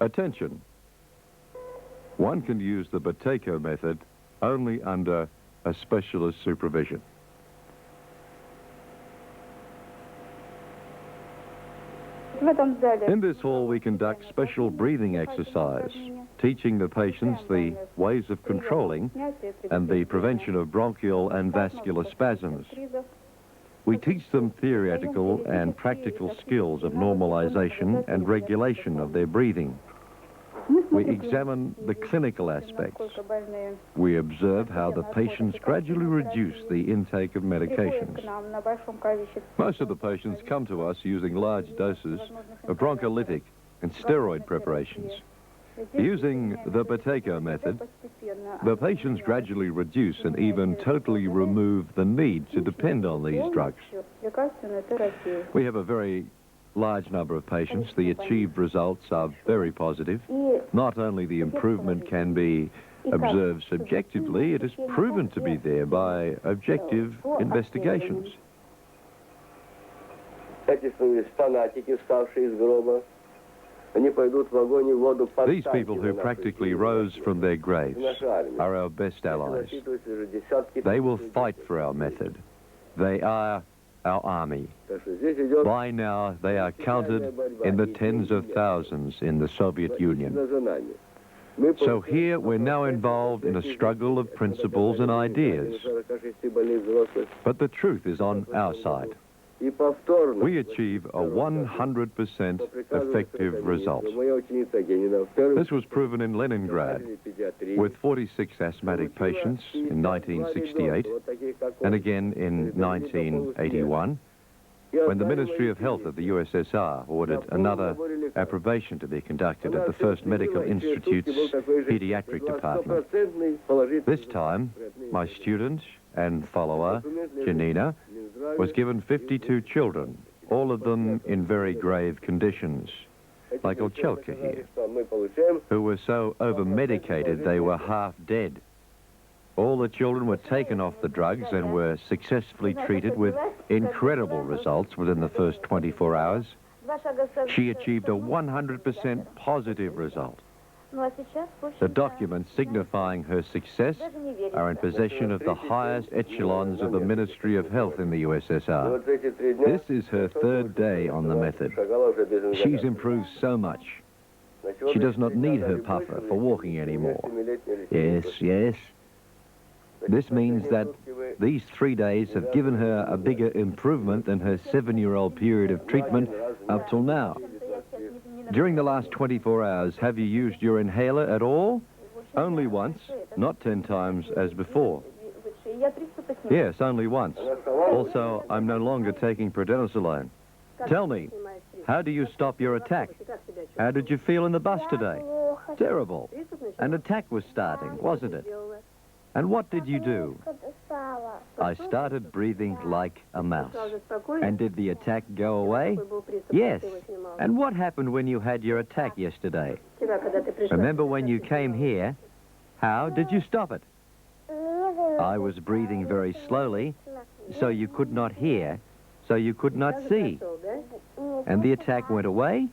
Attention! One can use the Buteyko method only under a specialist supervision. In this hall, we conduct special breathing exercise, teaching the patients the ways of controlling and the prevention of bronchial and vascular spasms. We teach them theoretical and practical skills of normalization and regulation of their breathing. We examine the clinical aspects. We observe how the patients gradually reduce the intake of medications. Most of the patients come to us using large doses of broncholytic and steroid preparations. Using the Buteyko method, the patients gradually reduce and even totally remove the need to depend on these drugs. We have a very large number of patients. The achieved results are very positive. Not only the improvement can be observed subjectively, it is proven to be there by objective investigations. These people who practically rose from their graves are our best allies. They will fight for our method. They are our army. By now, they are counted in the tens of thousands in the Soviet Union. So here, we're now involved in a struggle of principles and ideas. But the truth is on our side. We achieve a 100% effective result. This was proven in Leningrad with 46 asthmatic patients in 1968 and again in 1981 when the Ministry of Health of the USSR ordered another approbation to be conducted at the First Medical Institute's pediatric department. This time, my student and follower, Janina, was given 52 children, all of them in very grave conditions, like Olchelka here, who were so over-medicated they were half dead. All the children were taken off the drugs and were successfully treated with incredible results within the first 24 hours. She achieved a 100% positive result. The documents signifying her success are in possession of the highest echelons of the Ministry of Health in the USSR. This is her third day on the method. She's improved so much. She does not need her puffer for walking anymore. Yes, yes. This means that these 3 days have given her a bigger improvement than her 7-year-old period of treatment up till now. During the last 24 hours, have you used your inhaler at all? Only once, not 10 times as before. Yes, only once. Also, I'm no longer taking prednisolone. Tell me, how do you stop your attack? How did you feel in the bus today? Terrible. An attack was starting, wasn't it? And what did you do? I started breathing like a mouse. And did the attack go away? Yes. And what happened when you had your attack yesterday? Remember when you came here? How did you stop it? I was breathing very slowly, so you could not hear, so you could not see. And the attack went away?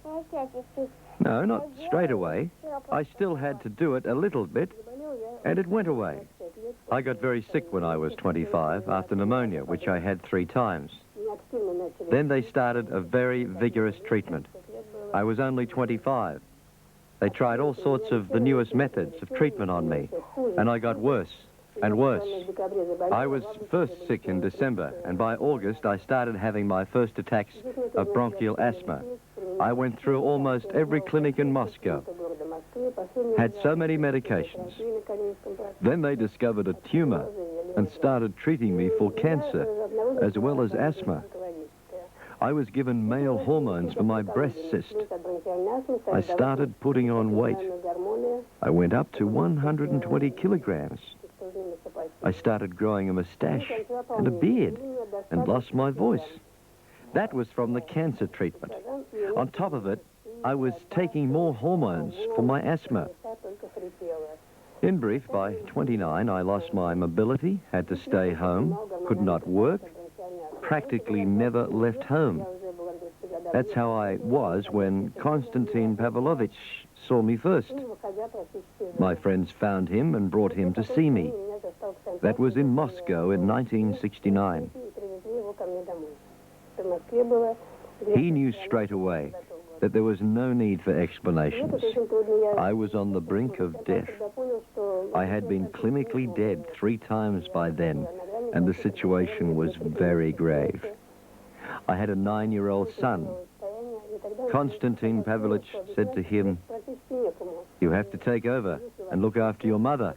No, not straight away. I still had to do it a little bit, and it went away. I got very sick when I was 25 after pneumonia, which I had 3 times. Then they started a very vigorous treatment. I was only 25. They tried all sorts of the newest methods of treatment on me, and I got worse and worse. I was first sick in December, and by August I started having my first attacks of bronchial asthma. I went through almost every clinic in Moscow, had so many medications. Then they discovered a tumor and started treating me for cancer as well as asthma. I was given male hormones for my breast cyst. I started putting on weight. I went up to 120 kilograms. I started growing a mustache and a beard and lost my voice. That was from the cancer treatment. On top of it, I was taking more hormones for my asthma. In brief, by 29, I lost my mobility, had to stay home, could not work, practically never left home. That's how I was when Konstantin Pavlovich saw me first. My friends found him and brought him to see me. That was in Moscow in 1969. He knew straight away that there was no need for explanations. I was on the brink of death. I had been clinically dead 3 times by then, and the situation was very grave. I had a 9-year-old son. Konstantin Pavlovich said to him, "You have to take over and look after your mother."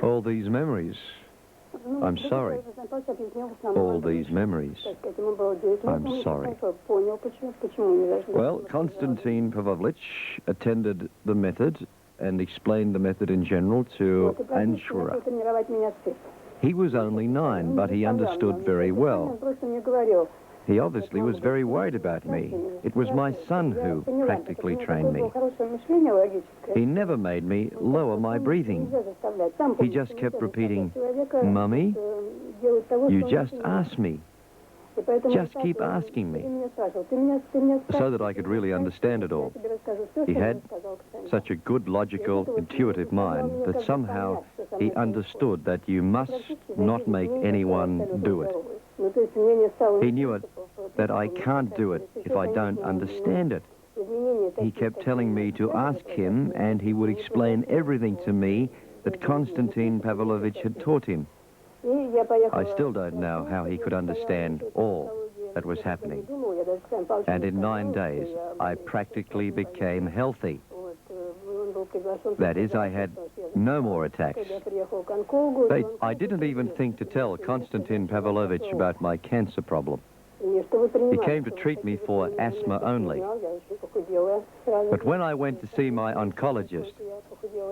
All these memories. I'm sorry. All these memories. I'm sorry. Well, Konstantin Pavlovich attended the method and explained the method in general to Anshura. He was only 9, but he understood very well. He obviously was very worried about me. It was my son who practically trained me. He never made me lower my breathing. He just kept repeating, "Mummy, you just ask me. Just keep asking me," so that I could really understand it all. He had such a good, logical, intuitive mind that somehow he understood that you must not make anyone do it. He knew it, that I can't do it if I don't understand it. He kept telling me to ask him, and he would explain everything to me that Konstantin Pavlovich had taught him. I still don't know how he could understand all that was happening. And in 9 days, I practically became healthy. That is, I had no more attacks. I didn't even think to tell Konstantin Pavlovich about my cancer problem. He came to treat me for asthma only. But when I went to see my oncologist,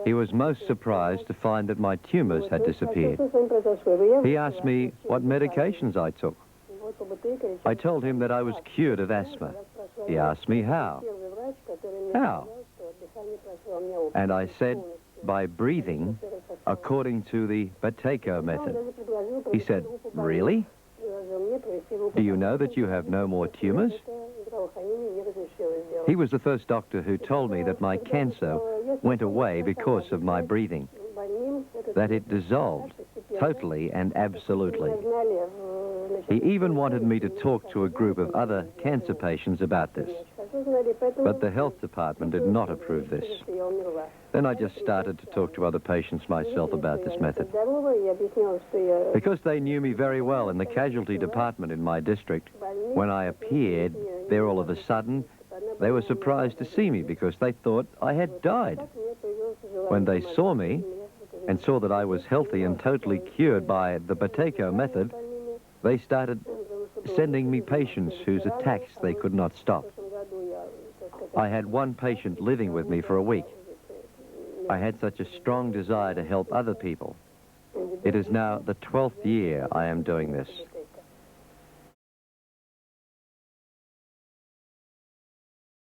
he was most surprised to find that my tumors had disappeared. He asked me what medications I took. I told him that I was cured of asthma. He asked me how. How? And I said, by breathing according to the Buteyko Method. He said, "Really? Do you know that you have no more tumors?" He was the first doctor who told me that my cancer went away because of my breathing, that it dissolved totally and absolutely. He even wanted me to talk to a group of other cancer patients about this, but the health department did not approve this. Then I just started to talk to other patients myself about this method. Because they knew me very well in the casualty department in my district, when I appeared there all of a sudden, they were surprised to see me because they thought I had died. When they saw me and saw that I was healthy and totally cured by the Buteyko Method, they started sending me patients whose attacks they could not stop. I had 1 patient living with me for a week. I had such a strong desire to help other people. It is now the 12th year I am doing this.